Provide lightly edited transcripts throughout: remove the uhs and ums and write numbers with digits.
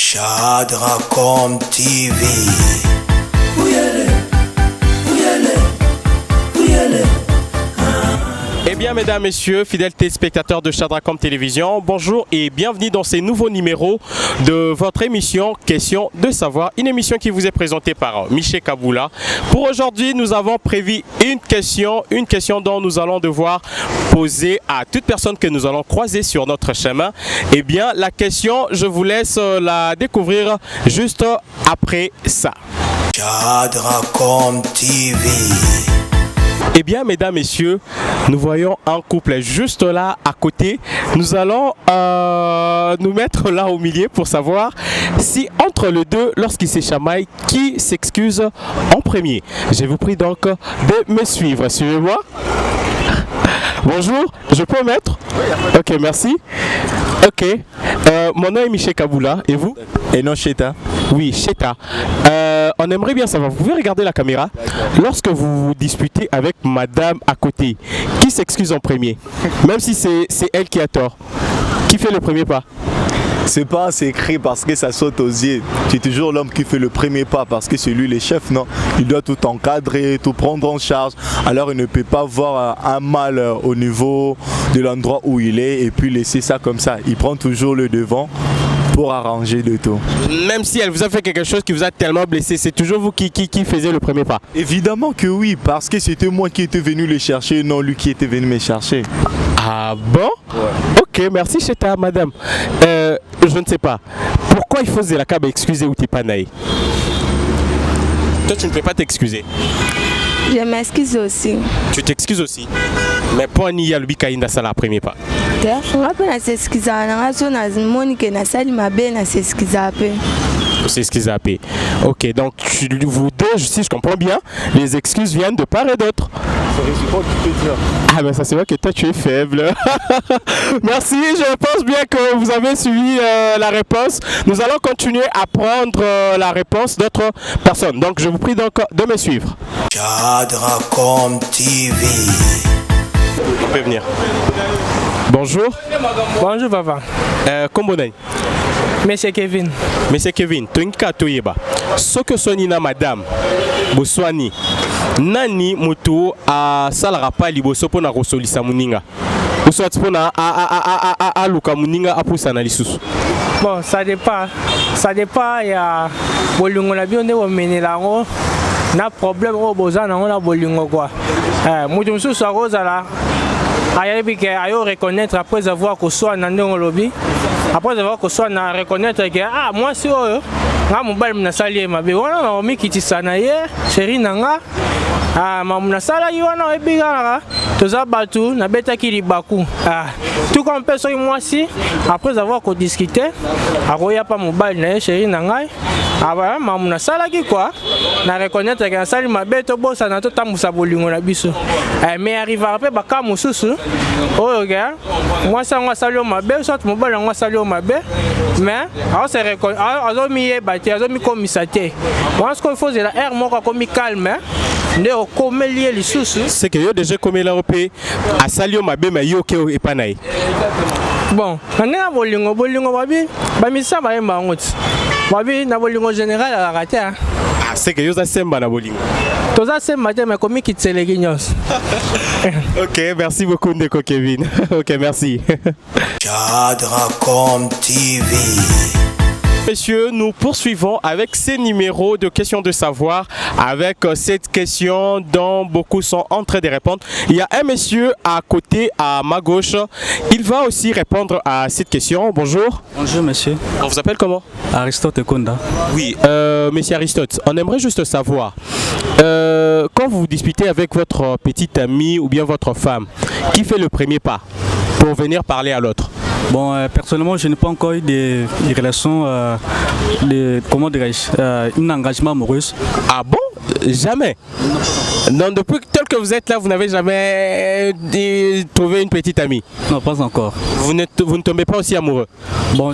Chadracom TV. Eh bien, mesdames, messieurs, fidèles téléspectateurs de Chadracom Télévision, bonjour et bienvenue dans ces nouveaux numéros de votre émission Question de savoir, une émission qui vous est présentée par Michel Kaboula. Pour aujourd'hui, nous avons prévu une question dont nous allons devoir poser à toute personne que nous allons croiser sur notre chemin. Eh bien, la question, je vous laisse la découvrir juste après ça. Chadracom TV. Eh bien, mesdames, messieurs, nous voyons un couple juste là à côté. Nous allons nous mettre là au milieu pour savoir si entre les deux, lorsqu'ils s'échamaillent, qui s'excuse en premier. Je vous prie donc de me suivre. Suivez-moi. Bonjour, je peux mettre? Ok, merci. Ok, mon nom est Michel Kaboula, et vous? Et non Cheta. Oui, Cheta. On aimerait bien savoir, vous pouvez regarder la caméra. Lorsque vous vous disputez avec madame à côté, qui s'excuse en premier? Même si c'est elle qui a tort. Qui fait le premier pas? C'est pas assez écrit parce que ça saute aux yeux. C'est toujours l'homme qui fait le premier pas parce que c'est lui le chef, non? Il doit tout encadrer, tout prendre en charge. Alors il ne peut pas voir un mal au niveau de l'endroit où il est et puis laisser ça comme ça. Il prend toujours le devant pour arranger le tout. Même si elle vous a fait quelque chose qui vous a tellement blessé, c'est toujours vous qui faisiez le premier pas? Évidemment que oui, parce que c'était moi qui étais venu le chercher, non lui qui était venu me chercher. Ah bon? Ouais. Ok, merci Cheta, madame. Je ne sais pas. Pourquoi il faut la cab excuser ou t'es pas naïf? Toi, tu ne peux pas t'excuser. Je m'excuse aussi. Tu t'excuses aussi? Mais pour ni ya lubika inda sala premier pas. On peut na s'excuser, na so na Monique na sali mabe na s'excuser peu. C'est ce qu'ils appellent. Ok, donc vous deux, si je comprends bien, les excuses viennent de part et d'autre. Ah ben ça c'est vrai que toi tu es faible. Merci, je pense bien que vous avez suivi la réponse. Nous allons continuer à prendre la réponse d'autres personnes. Donc je vous prie donc de me suivre. Chadracom TV. On peut venir. Bonjour. Bonjour papa. Comment on est? Monsieur Kevin. Monsieur Kevin, Tonka Toyeba. Ce que sonina madame Boswani. Nani mutu a salarapa liboso pona rosolisa muninga. Uswati pona a luka muninga apusa na lisusu. Bon, ça dépend ya bolungo na bio nde womenela ngo na problème o bozana ngo na bolungo quoi. Mutu mususu akozala ayebike ayo reconnaître après avoir que soit na ndongo lobi. Après avoir que soit na reconnaître que ah moi si oyo nga mobali na sali mabe wana na omikitisa na ye chéri nanga ah mamuna sala yi wana ebigana toza batu na betaki libaku ah tout comme personne moi si après avoir que discuter akoya pa mobali na ye chéri nanga ah bah mamuna sala ki quoi na reconnaître que na sali mabe to bosa na to tambusa bolingo na biso mais arriva pe baka mususu oyo ga moi ça nga sali mabe soit mobali nga sali mabe mais alors c'est reconnaître alors mi bati alors mi commissaire moi ce qu'il faut c'est la air moko comme calme nde okomelie lisusu c'est que yo déjà comme la opé a salio mabe mais yo ke epanaï bon na bolingo babi ba misa ba yemba ngoti babi na bolingo général à la raté ah c'est que yo za semba na bolingo toza semba te mais komi kitseleki nyos. Ok, merci beaucoup Ndeko Kevin. Ok, merci. Chadracom TV. Messieurs, nous poursuivons avec ces numéros de questions de savoir, avec cette question dont beaucoup sont en train de répondre. Il y a un monsieur à côté, à ma gauche. Il va aussi répondre à cette question. Bonjour. Bonjour monsieur. On vous appelle comment? Aristote Konda. Oui, monsieur Aristote, on aimerait juste savoir, quand vous vous disputez avec votre petite amie ou bien votre femme, qui fait le premier pas pour venir parler à l'autre? Bon, personnellement, je n'ai pas encore eu des relations, comment dirais-je, un engagement amoureux. Ah bon? Jamais? Non, depuis tel que vous êtes là, vous n'avez jamais trouvé une petite amie? Non, pas encore. Vous ne tombez pas aussi amoureux? Bon,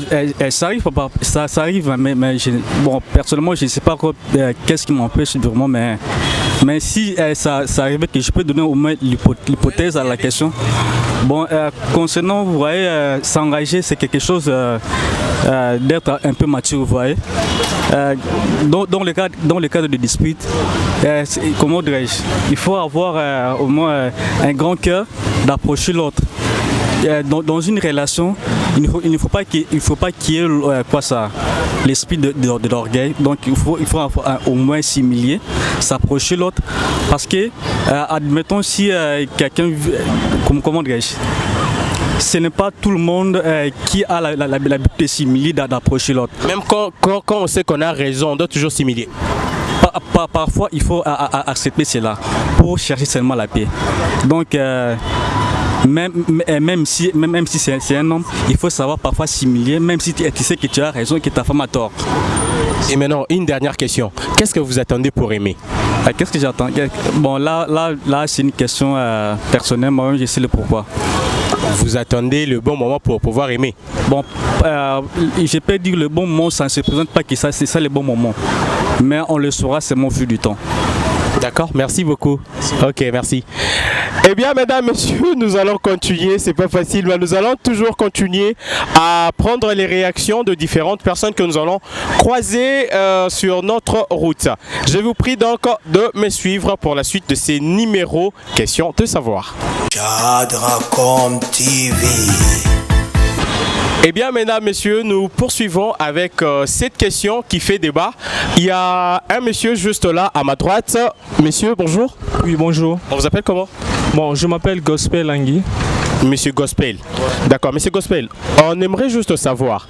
ça arrive, ça arrive, mais bon, personnellement, je ne sais pas qu'est-ce qui m'empêche vraiment, mais Mais si ça arrivait que je peux donner au moins l'hypothèse à la question. Bon, concernant, vous voyez, s'engager, c'est quelque chose d'être un peu mature, vous voyez. Dans le cadre de dispute, comment dirais-je, il faut avoir au moins un grand cœur d'approcher l'autre. Dans une relation, il ne faut pas qu'il y ait l'esprit de l'orgueil. Donc il faut avoir, au moins s'humilier, s'approcher l'autre. Parce que, admettons, si quelqu'un, comment dirais-je, ce n'est pas tout le monde qui a l'habitude de s'humilier, d'approcher l'autre. Même quand on sait qu'on a raison, on doit toujours s'humilier. Parfois, il faut accepter cela pour chercher seulement la paix. Donc, même si c'est un homme, il faut savoir parfois s'humilier, même si tu sais que tu as raison et que ta femme a tort. Et maintenant, une dernière question. Qu'est-ce que vous attendez pour aimer? Qu'est-ce que j'attends? Bon, là c'est une question personnelle, moi-même je sais le pourquoi. Vous attendez le bon moment pour pouvoir aimer? Bon, je peux dire le bon moment, ça ne se présente pas que ça, c'est ça le bon moment. Mais on le saura seulement au fil du temps. D'accord, merci beaucoup. Ok, merci. Eh bien, mesdames, messieurs, nous allons continuer. C'est pas facile, mais nous allons toujours continuer à prendre les réactions de différentes personnes que nous allons croiser sur notre route. Je vous prie donc de me suivre pour la suite de ces numéros Questions de savoir. Chadracom TV. Eh bien, mesdames, messieurs, nous poursuivons avec cette question qui fait débat. Il y a un monsieur juste là à ma droite. Monsieur, bonjour. Oui, bonjour. On vous appelle comment? Bon, je m'appelle Gospel Angui. Monsieur Gospel. D'accord, monsieur Gospel, on aimerait juste savoir,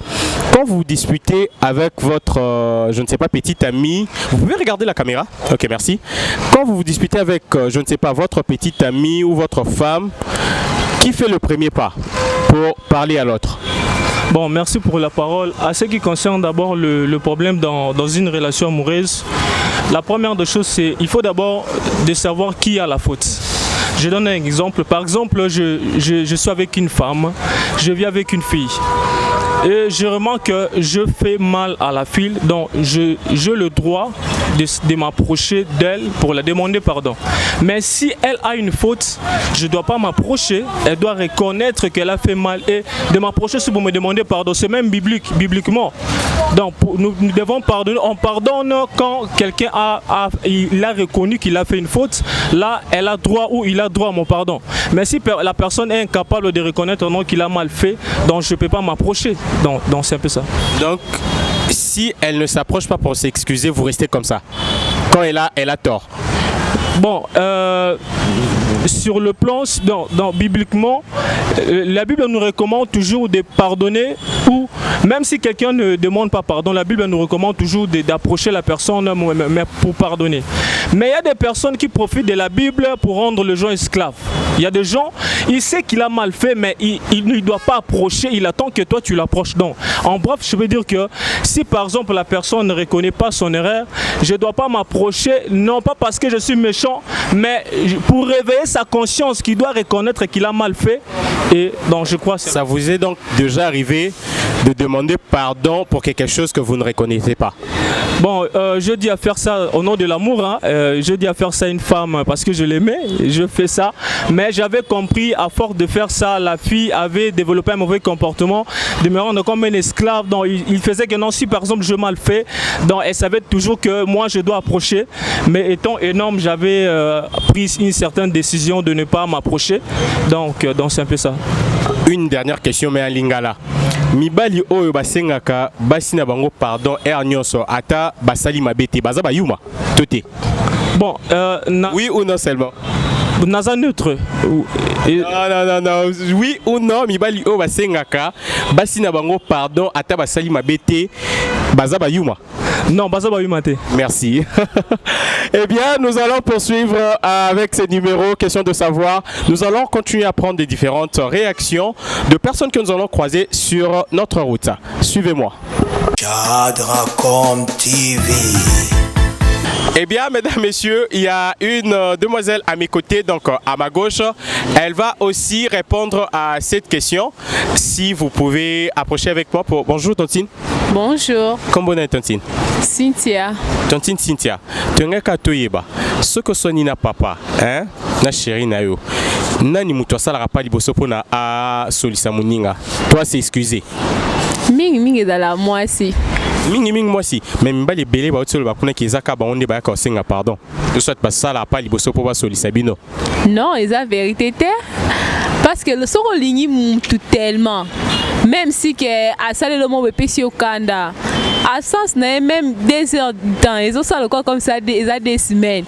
quand vous disputez avec votre, je ne sais pas, petite amie, vous pouvez regarder la caméra? Ok, merci. Quand vous disputez avec, je ne sais pas, votre petite amie ou votre femme, qui fait le premier pas pour parler à l'autre? Bon, merci pour la parole. À ce qui concerne d'abord le problème dans une relation amoureuse, la première des choses, c'est qu'il faut d'abord de savoir qui a la faute. Je donne un exemple. Par exemple, je suis avec une femme, je vis avec une fille. Et je remarque que je fais mal à la fille, donc j'ai le droit de m'approcher d'elle pour la demander pardon. Mais si elle a une faute, je ne dois pas m'approcher, elle doit reconnaître qu'elle a fait mal et de m'approcher pour me demander pardon. C'est même bibliquement. Donc nous devons pardonner. On pardonne quand quelqu'un a reconnu qu'il a fait une faute. Là, elle a droit ou il a droit à mon pardon. Mais si la personne est incapable de reconnaître non qu'il a mal fait, donc je ne peux pas m'approcher. Donc c'est un peu ça. Donc, si elle ne s'approche pas pour s'excuser, vous restez comme ça. Quand elle a tort. Bon, sur le plan, bibliquement, la Bible nous recommande toujours de pardonner ou même si quelqu'un ne demande pas pardon, la Bible nous recommande toujours d'approcher la personne mais pour pardonner. Mais il y a des personnes qui profitent de la Bible pour rendre les gens esclaves. Il y a des gens, il sait qu'il a mal fait, mais il ne doit pas approcher, il attend que toi tu l'approches. Donc, en bref, je veux dire que si par exemple la personne ne reconnaît pas son erreur, je ne dois pas m'approcher, non pas parce que je suis méchant, mais pour réveiller sa conscience qu'il doit reconnaître qu'il a mal fait. Et donc je crois que ça vous est donc déjà arrivé de demander pardon pour quelque chose que vous ne reconnaissez pas? Bon, je dis à faire ça au nom de l'amour, hein. Je dis à faire ça à une femme parce que je l'aimais, je fais ça. Mais j'avais compris, à force de faire ça, la fille avait développé un mauvais comportement, de me rendre comme un esclave. Donc il faisait que non, si par exemple je mal fait, donc elle savait toujours que moi je dois approcher. Mais étant énorme, j'avais pris une certaine décision de ne pas m'approcher. Donc c'est un peu ça. Une dernière question, mais en lingala. Mibali oyo basengaka basi na bango pardon nyonso ata basali mabete baza bayuma toté. Bon, oui ou non seulement? Naza neutre. Non. Oui ou non, mibali oyo basengaka basi na bango pardon ata basali mabete baza bayuma? Non, baza bayuma te. Merci. Eh bien, nous allons poursuivre avec ces numéros, question de savoir. Nous allons continuer à prendre des différentes réactions de personnes que nous allons croiser sur notre route. Suivez-moi. Chadracom TV. Eh bien, mesdames, messieurs, il y a une demoiselle à mes côtés, donc à ma gauche. Elle va aussi répondre à cette question. Si vous pouvez approcher avec moi pour... Bonjour, Tontine. Bonjour. Comment est Tontine? Cynthia. Tontine Cynthia. Tengaka toyeba. ce que soni na papa hein na chéri na yo nani mutu asalaka pa liboso mpona asolisa moninga toi c'est excusé mingi ezala mwasi mingi mwasi mais mibali ebele baotoloba bakunaki ezaka bango nde bayaka kosenga pardon de soit basalaka pa liboso mpo basolisa bino non eza vérité te parce que le soko olingi mutu tellement même si que asaleli mo bepesi yo kanda absence na ye même 2 heures de temps ezosala quoi comme ça eza 2 semaines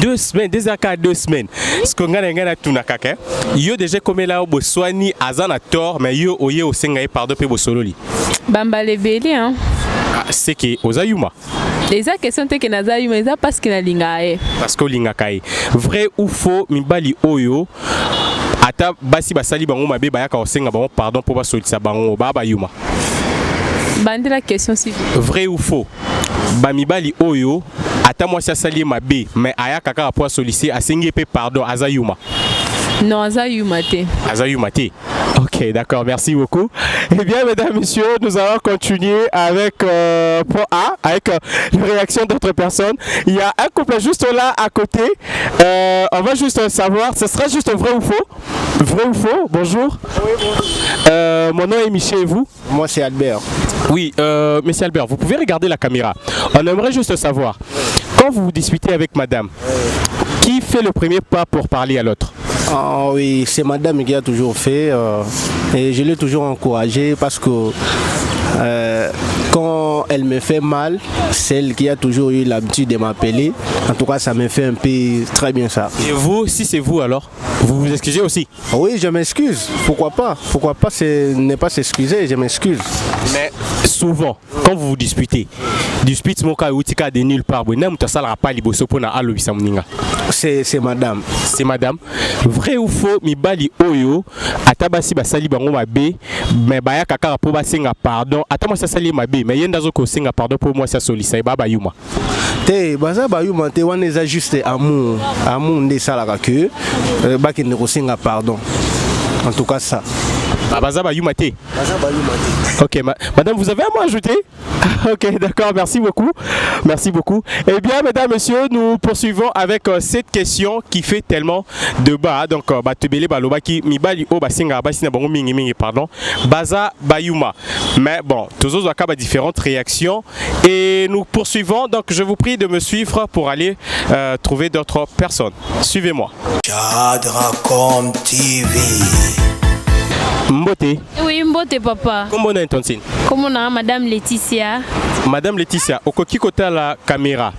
2 semaines, déjà qu'à 2 semaines. Ce qu'on a gagné tout na kaka. Yo déjà comme là au Botswana azana tort mais yo oye au senga pardon pe bosololi. Bamba lebeli hein. C'est que ozayuma. Les questions te que nazayuma eza parce que na linga e. Parce que linga kai. Vrai ou faux mibali oyo ata basi basali bango mabe bayaka au senga bango pardon pour basolisa bango baba yuma. Bande la question si. Vrai ou faux? Bamibali oyo ata moi sali mabe mais aya kaka pour solliciter asengi pe pardon azayuma. Non, azayuma te. Azayuma te. Ok, d'accord, merci beaucoup. Eh bien, mesdames, messieurs, nous allons continuer avec avec les réactions d'autres personnes. Il y a un couple juste là à côté. On va juste savoir, ce sera juste vrai ou faux? Vrai ou faux? Bonjour. Oui, bonjour. Mon nom est Michel et vous? Moi, c'est Albert. Oui, monsieur Albert, vous pouvez regarder la caméra. On aimerait juste savoir, quand vous vous disputez avec madame, qui fait le premier pas pour parler à l'autre? Ah oui, c'est madame qui a toujours fait et je l'ai toujours encouragée parce que quand elle me fait mal, c'est elle qui a toujours eu l'habitude de m'appeler. En tout cas, ça me fait un peu très bien ça. Et vous, si c'est vous alors, vous vous excusez aussi? Oui, je m'excuse. Pourquoi pas? Pourquoi pas ne pas s'excuser? Je m'excuse. Mais souvent, quand vous vous disputez, dispute moka utika de nulle part, c'est madame. C'est madame. Vrai ou faux, mibali oyo atabasi basali bango mabe, mais baya kaka po basenga pardon. Atama sa sali mabe, mais yenda zo ko senga pardon pour moi ça solisa baba yuma. Te baza ba yuma te wana eza juste amour, amour nde salaka que baki ne ko senga pardon. En tout cas ça. Baza ba yuma te. Ok, madame, vous avez un mot à ajouter? Ok, d'accord, merci beaucoup. Merci beaucoup. Eh bien, mesdames, messieurs, nous poursuivons avec cette question qui fait tellement de bas. Donc, Batubele Balobaki, Mibali O Basinga Basina Bango Mingi Mingi, pardon, Baza Bayuma. Mais bon, tous autres cas différentes réactions. Et nous poursuivons. Donc, je vous prie de me suivre pour aller trouver d'autres personnes. Suivez-moi. Chadracom TV. Mbote. Oui, Mbote papa. Comment on a intention? Comment on a Madame Laetitia? Madame Laetitia, okoki kota la caméra.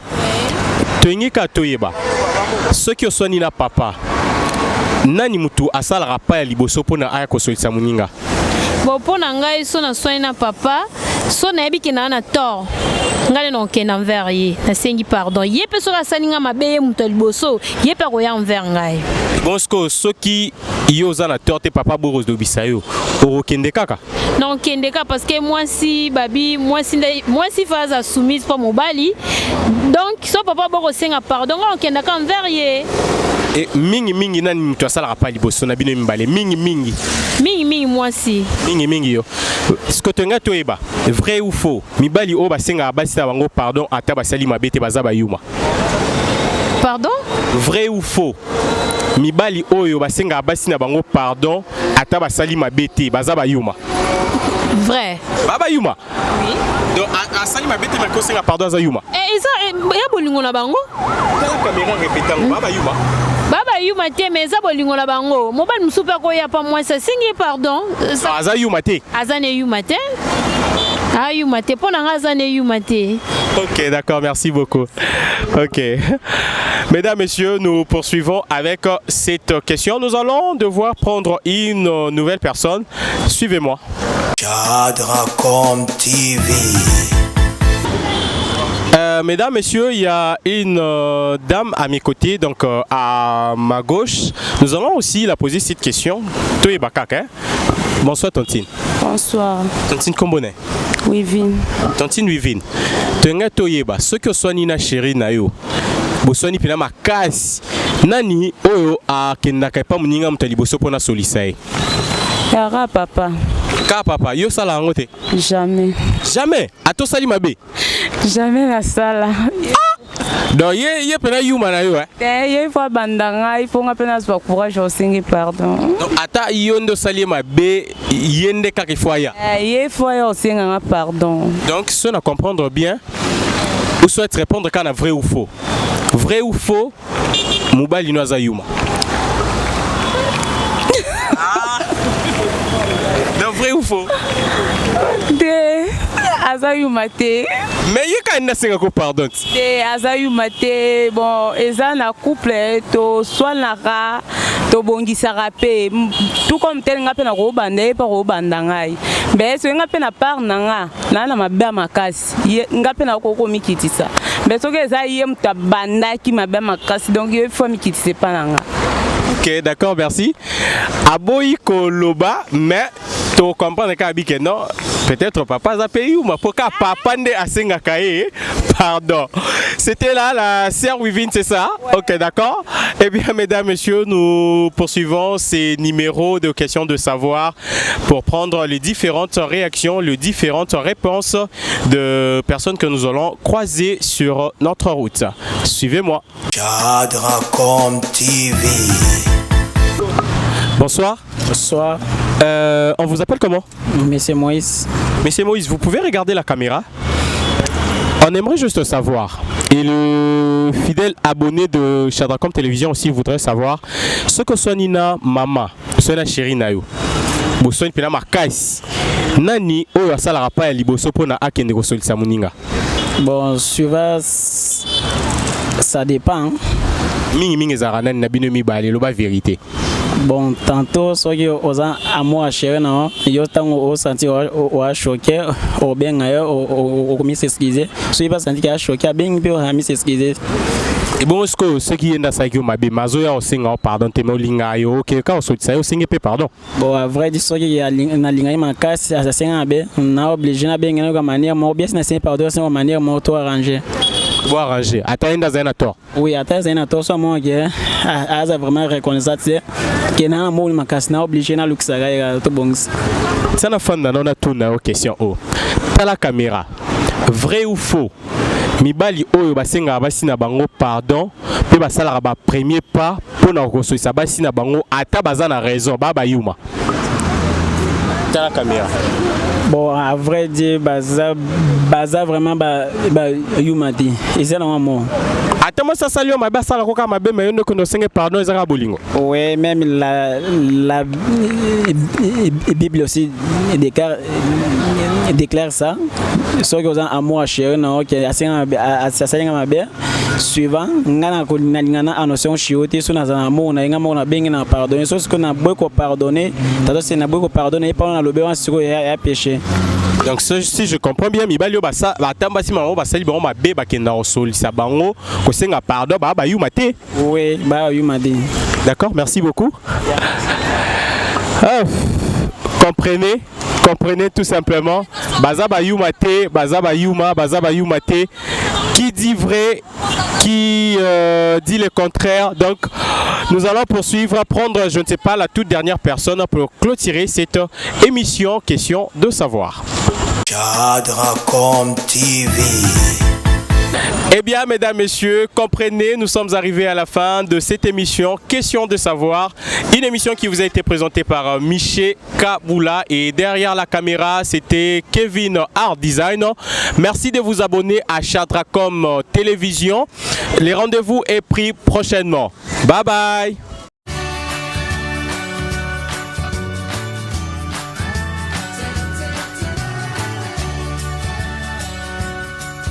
Toingi ka toyeba. Ceux qui sont ni na papa. Nani mutu asala rapa ya liboso pona aya kosolisa muninga. Bon pona ngai so na soin na papa, so na yebi ke na tort. Ngai non ke na envers ye, na sengi pardon. Ye pe so la saninga mabe mutu liboso, ye pe ko ya envers ngai. Bon ceux qui yoza na tort te papa boros do bisayo. Orokende kaka. Non kende ka parce que moi si babi, moi si faza soumise pour mobali. Donc so papa boros senga pardon, on kende ka envers ye. Et mingi nani mutu asala rapa liboso na bino mbale mingi moi si mingi yo ce que tenga toyeba vrai ou faux mibali o basenga basi na bango pardon ata basali mabete baza bayuma. Pardon? Vrai ou faux mibali oyo basenga basi na bango pardon ata basali mabete baza bayuma. Vrai. Baba yuma. Oui. Donc asali mabete na kosenga pardon za yuma. Ça ya bolingo na bango? La caméra répétant baba yuma. Baba yuma te mais ça bolingo na bango. Mobali musupa ko ya pa moi ça singi pardon. Aza yuma te. Azane yuma te. Ah yuma te pona ngazane yuma te. Ok, d'accord, merci beaucoup. Ok. Mesdames, messieurs, nous poursuivons avec cette question. Nous allons devoir prendre une nouvelle personne. Suivez-moi. Chadracom TV. Mesdames, messieurs, il y a une dame à mes côtés, donc à ma gauche. Nous allons aussi la poser cette question. Toye Bakak, hein? Bonsoir, Tantine. Bonsoir. Tantine Kombone. Wivine. Tantine Wivine. Tenga Toyeba, ceux qui sont nina chéri na yo. Bosoni pina makasi. Nani oyo a kendaka pa muninga mutali boso pona solisai. Kara papa. Ka papa, yo sala ngote. Jamais. Jamais. Ato sali mabe. Jamais la sala. Donc ye pena yuma na yo ye fois bandanga il faut ngapena swa courage osingi pardon. Donc ata yondo sali mabe yende kaka foya. Ye foya osinga nga pardon. Donc si on a comprendre bien ou souhaite répondre quand on a vrai ou faux. Vrai ou faux mobali no za yuma. Donc vrai ou faux? De azayuma te. Mais ye ka nasenga ko pardon. De azayuma te. Bon eza na couple to swanaka to bongisaka pe tout comme tel nga pe na ko bande pa ko bandangai. Mais so nga pe na par nanga na mabe makasi. Nga pe na ko mikitisa. Mais so ke eza ye mta banda ki mabe makasi donc il faut mikitise pa nanga. Ok, d'accord, merci. Aboyi koloba, mais tu comprends que non, peut-être papa a payé ou ma poka papa ne asenga kaye. Pardon. C'était là la sœur Wivine, c'est ça? Ouais. Ok, d'accord. Eh bien, mesdames, messieurs, nous poursuivons ces numéros de questions de savoir pour prendre les différentes réactions, les différentes réponses de personnes que nous allons croiser sur notre route. Suivez-moi. Chadracom TV. Bonsoir. Bonsoir. On vous appelle comment? Monsieur Moïse. Monsieur Moïse, vous pouvez regarder la caméra? On aimerait juste savoir, et le fidèle abonné de Chadracom Télévision aussi voudrait savoir ce que soit Nina Mama, soit la chérie Nayo. Boson pina makasi. Nani oyo asala rapa ya liboso pona akende ko solisa muninga. Bon, suivant ça dépend. Mingi zara nani na bino mibale loba vérité. Bon, tantôt, ceux qui ont amour à chérir, non, ils ont senti au choqué, au bien ailleurs, au commis s'excuser. Ceux qui ont senti qu'il a choqué, bien peu à s'excuser. Et bon, est-ce que ceux qui ont dans sa gueule, mazoya au singa, pardon, t'es mon linga, yo, ok, quand on saute ça, au singa, pardon. Bon, à vrai dire, ceux qui ont na linga, ma casse, à singa, on a obligé à bien gagner de manière, mais bien, c'est pardon, c'est une manière, moi, tout arrangé. Bon arrangé. Attends, dans un tort. Oui, attends, c'est un tort, soit moi qui a vraiment reconnaissant, que na mo ma casse na obligé na luxaga tout bon. Ça na fan na on a tout na question oh. T'as la caméra. Vrai ou faux? Mibali oyo basenga basi na bango pardon, pe basala ba premier pas pour na koso sa basi na bango ata bazana raison ba yuma. T'as la caméra. Bon, à vrai dire, baza vraiment yumati. Et c'est normalement. Attends, ça salue ma base à la coca ma belle, mais on ne connaît pardon, ils ont bolingo. Oui, même la Bible aussi déclare ça. Ceux qui ont amour à chérir, non, qui assassinent ma belle. Suivant, ngana ko ningana notion chioté sur na amour na ngamo na bengi na pardonner. Ce qu'on a beaucoup pardonné, tado c'est na beaucoup pardonné, pas on a le besoin sur ya péché. Donc si je comprends bien, mibali basa batamba si mama basali bon ma be bakenda osoli sa bango ko senga pardon ba yumate. Oui, ba yumate. D'accord, merci beaucoup. Comprenez tout simplement. Bazaba yumate, bazaba yumate. Qui dit vrai, qui dit le contraire. Donc, nous allons poursuivre, prendre, je ne sais pas, la toute dernière personne pour clôturer cette émission Question de savoir. Chadracom TV. Eh bien, mesdames, messieurs, comprenez, nous sommes arrivés à la fin de cette émission Question de savoir. Une émission qui vous a été présentée par Miché Kaboula et derrière la caméra, c'était Kevin Art Design. Merci de vous abonner à Chadracom Télévision. Les rendez-vous est pris prochainement. Bye bye.